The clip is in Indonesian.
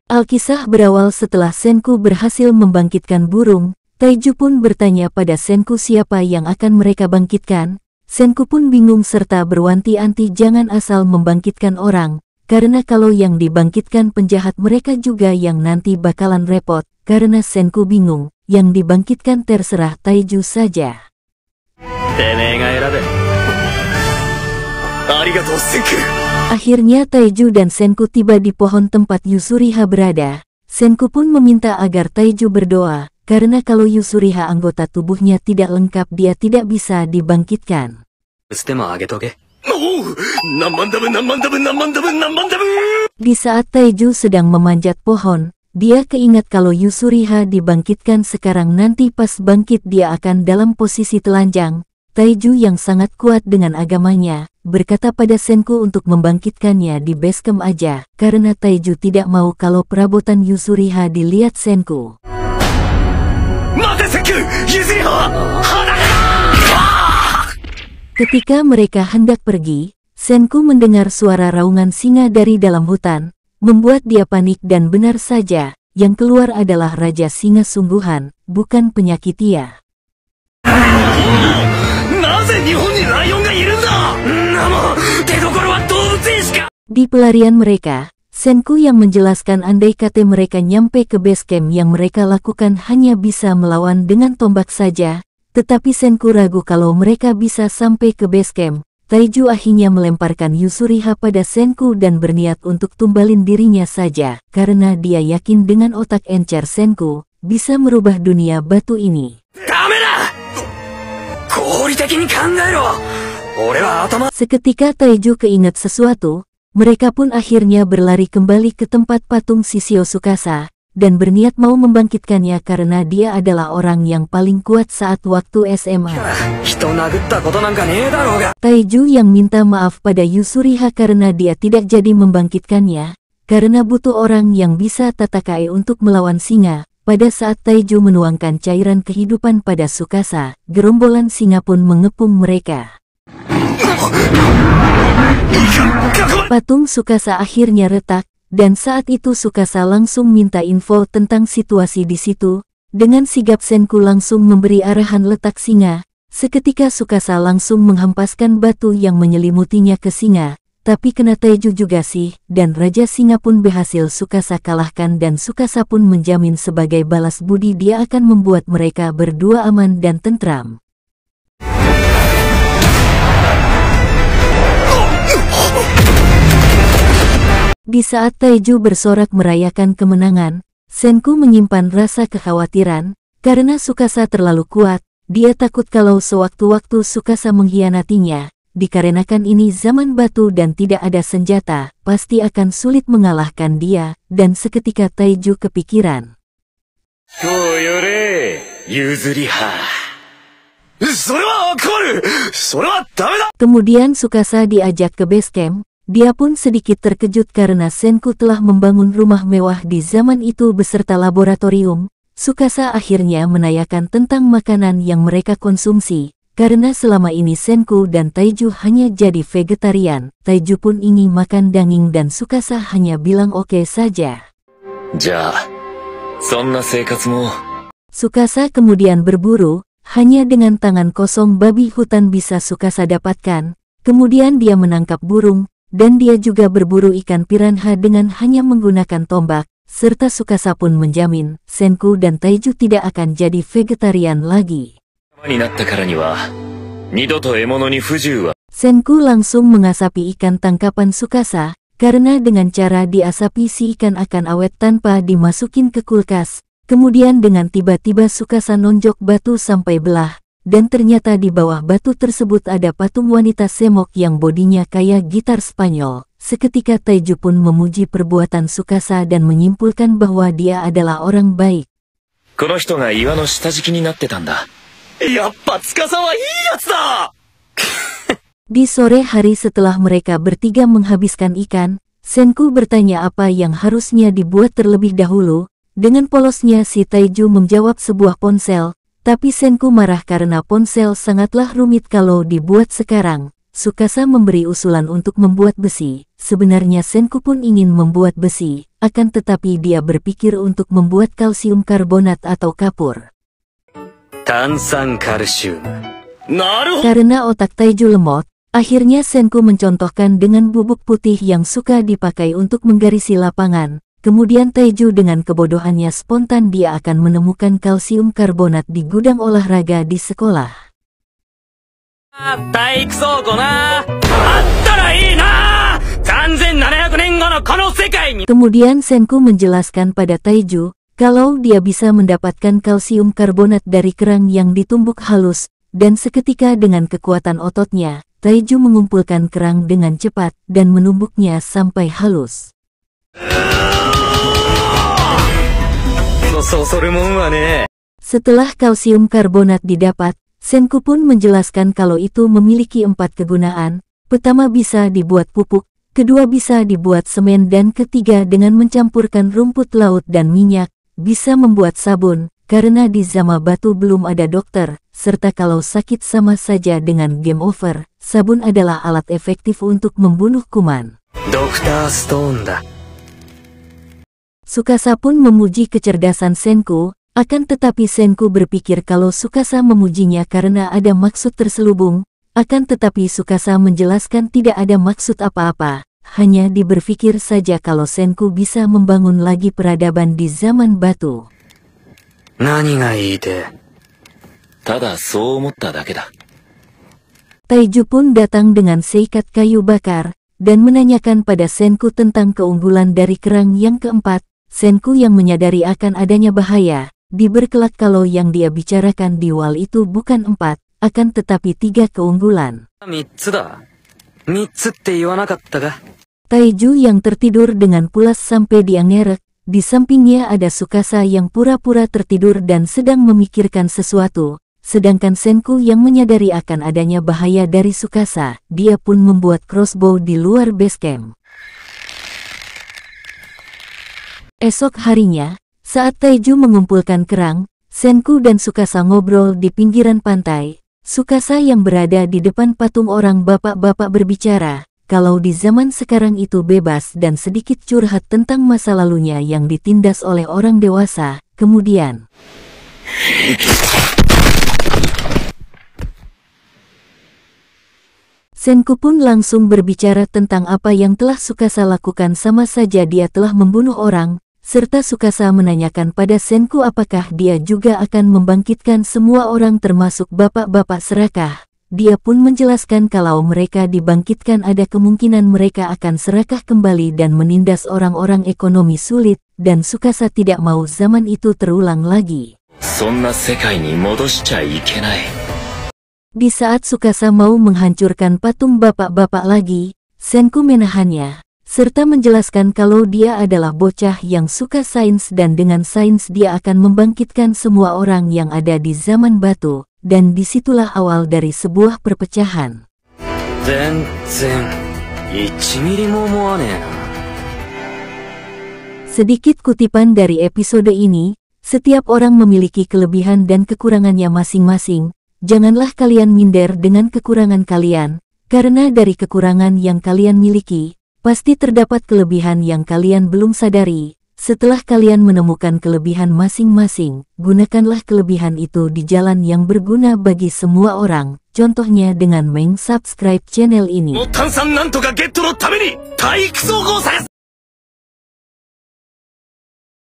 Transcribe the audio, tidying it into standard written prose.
Alkisah berawal setelah Senku berhasil membangkitkan burung. Taiju pun bertanya pada Senku siapa yang akan mereka bangkitkan. Senku pun bingung serta berwanti-wanti jangan asal membangkitkan orang, karena kalau yang dibangkitkan penjahat mereka juga yang nanti bakalan repot. Karena Senku bingung, yang dibangkitkan terserah Taiju saja. Akhirnya Taiju dan Senku tiba di pohon tempat Yusuriha berada. Senku pun meminta agar Taiju berdoa, karena kalau Yusuriha anggota tubuhnya tidak lengkap dia tidak bisa dibangkitkan. Di saat Taiju sedang memanjat pohon, dia keingat kalau Yusuriha dibangkitkan sekarang nanti pas bangkit dia akan dalam posisi telanjang. Taiju yang sangat kuat dengan agamanya, berkata pada Senku untuk membangkitkannya di basecamp aja, karena Taiju tidak mau kalau perabotan Yusuriha dilihat Senku. Ketika mereka hendak pergi, Senku mendengar suara raungan singa dari dalam hutan, membuat dia panik dan benar saja, yang keluar adalah Raja Singa sungguhan, bukan penyakitia. Di pelarian mereka, Senku yang menjelaskan andai kata mereka nyampe ke basecamp yang mereka lakukan hanya bisa melawan dengan tombak saja, tetapi Senku ragu kalau mereka bisa sampai ke basecamp. Taiju akhirnya melemparkan Yusuriha pada Senku dan berniat untuk tumbalin dirinya saja, karena dia yakin dengan otak encer Senku, bisa merubah dunia batu ini. Seketika Taiju keinget sesuatu, mereka pun akhirnya berlari kembali ke tempat patung Shishio Tsukasa, dan berniat mau membangkitkannya karena dia adalah orang yang paling kuat saat waktu SMA. Taiju yang minta maaf pada Yusuriha karena dia tidak jadi membangkitkannya, karena butuh orang yang bisa tatakai untuk melawan singa. Pada saat Taiju menuangkan cairan kehidupan pada Tsukasa, gerombolan singa pun mengepung mereka. Patung Tsukasa akhirnya retak, dan saat itu Tsukasa langsung minta info tentang situasi di situ. Dengan sigap Senku langsung memberi arahan letak singa. Seketika Tsukasa langsung menghempaskan batu yang menyelimutinya ke singa. Tapi kena Taiju juga sih, dan Raja Singa pun berhasil Tsukasa kalahkan dan Tsukasa pun menjamin sebagai balas budi dia akan membuat mereka berdua aman dan tentram. Di saat Taiju bersorak merayakan kemenangan, Senku menyimpan rasa kekhawatiran, karena Tsukasa terlalu kuat, dia takut kalau sewaktu-waktu Tsukasa mengkhianatinya. Dikarenakan ini zaman batu dan tidak ada senjata, pasti akan sulit mengalahkan dia, dan seketika Taiju kepikiran. Kemudian Tsukasa diajak ke basecamp. Dia pun sedikit terkejut karena Senku telah membangun rumah mewah di zaman itu beserta laboratorium. Tsukasa akhirnya menanyakan tentang makanan yang mereka konsumsi. Karena selama ini Senku dan Taiju hanya jadi vegetarian, Taiju pun ingin makan daging dan Tsukasa hanya bilang oke saja. Tsukasa kemudian berburu, hanya dengan tangan kosong babi hutan bisa Tsukasa dapatkan. Kemudian dia menangkap burung, dan dia juga berburu ikan piranha dengan hanya menggunakan tombak, serta Tsukasa pun menjamin, Senku dan Taiju tidak akan jadi vegetarian lagi. Senku langsung mengasapi ikan tangkapan Tsukasa, karena dengan cara diasapi si ikan akan awet tanpa dimasukin ke kulkas. Kemudian dengan tiba-tiba Tsukasa nonjok batu sampai belah, dan ternyata di bawah batu tersebut ada patung wanita semok yang bodinya kayak gitar Spanyol. Seketika Taiju pun memuji perbuatan Tsukasa dan menyimpulkan bahwa dia adalah orang baik. Di sore hari setelah mereka bertiga menghabiskan ikan, Senku bertanya apa yang harusnya dibuat terlebih dahulu. Dengan polosnya si Taiju menjawab sebuah ponsel. Tapi Senku marah karena ponsel sangatlah rumit kalau dibuat sekarang. Tsukasa memberi usulan untuk membuat besi. Sebenarnya Senku pun ingin membuat besi, akan tetapi dia berpikir untuk membuat kalsium karbonat atau kapur. Karena otak Taiju lemot, akhirnya Senku mencontohkan dengan bubuk putih yang suka dipakai untuk menggarisi lapangan. Kemudian Taiju dengan kebodohannya spontan dia akan menemukan kalsium karbonat di gudang olahraga di sekolah. Kemudian Senku menjelaskan pada Taiju, kalau dia bisa mendapatkan kalsium karbonat dari kerang yang ditumbuk halus, dan seketika dengan kekuatan ototnya, Taiju mengumpulkan kerang dengan cepat dan menumbuknya sampai halus. Setelah kalsium karbonat didapat, Senku pun menjelaskan kalau itu memiliki 4 kegunaan. Pertama bisa dibuat pupuk, kedua bisa dibuat semen, dan ketiga dengan mencampurkan rumput laut dan minyak, bisa membuat sabun, karena di zaman batu belum ada dokter, serta kalau sakit sama saja dengan game over, sabun adalah alat efektif untuk membunuh kuman. Dr. Stone da. Tsukasa pun memuji kecerdasan Senku, akan tetapi Senku berpikir kalau Tsukasa memujinya karena ada maksud terselubung, akan tetapi Tsukasa menjelaskan tidak ada maksud apa-apa, hanya berpikir saja kalau Senku bisa membangun lagi peradaban di zaman batu. Taiju pun datang dengan seikat kayu bakar, dan menanyakan pada Senku tentang keunggulan dari kerang yang keempat. Senku yang menyadari akan adanya bahaya, diberkelak kalau yang dia bicarakan di wal itu bukan 4, akan tetapi 3 keunggulan. Taiju yang tertidur dengan pulas sampai dia ngerek, di sampingnya ada Tsukasa yang pura-pura tertidur dan sedang memikirkan sesuatu, sedangkan Senku yang menyadari akan adanya bahaya dari Tsukasa, dia pun membuat crossbow di luar base camp. Esok harinya, saat Taiju mengumpulkan kerang, Senku dan Tsukasa ngobrol di pinggiran pantai. Tsukasa yang berada di depan patung orang bapak-bapak berbicara, kalau di zaman sekarang itu bebas dan sedikit curhat tentang masa lalunya yang ditindas oleh orang dewasa. Kemudian, Senku pun langsung berbicara tentang apa yang telah Tsukasa lakukan, sama saja dia telah membunuh orang, serta Tsukasa menanyakan pada Senku apakah dia juga akan membangkitkan semua orang termasuk bapak-bapak serakah. Dia pun menjelaskan kalau mereka dibangkitkan ada kemungkinan mereka akan serakah kembali dan menindas orang-orang ekonomi sulit, dan Tsukasa tidak mau zaman itu terulang lagi. Di saat Tsukasa mau menghancurkan patung bapak-bapak lagi, Senku menahannya, serta menjelaskan kalau dia adalah bocah yang suka sains dan dengan sains dia akan membangkitkan semua orang yang ada di zaman batu, dan disitulah awal dari sebuah perpecahan. Sedikit kutipan dari episode ini, setiap orang memiliki kelebihan dan kekurangannya masing-masing, janganlah kalian minder dengan kekurangan kalian, karena dari kekurangan yang kalian miliki, pasti terdapat kelebihan yang kalian belum sadari. Setelah kalian menemukan kelebihan masing-masing, gunakanlah kelebihan itu di jalan yang berguna bagi semua orang. Contohnya dengan meng-subscribe channel ini.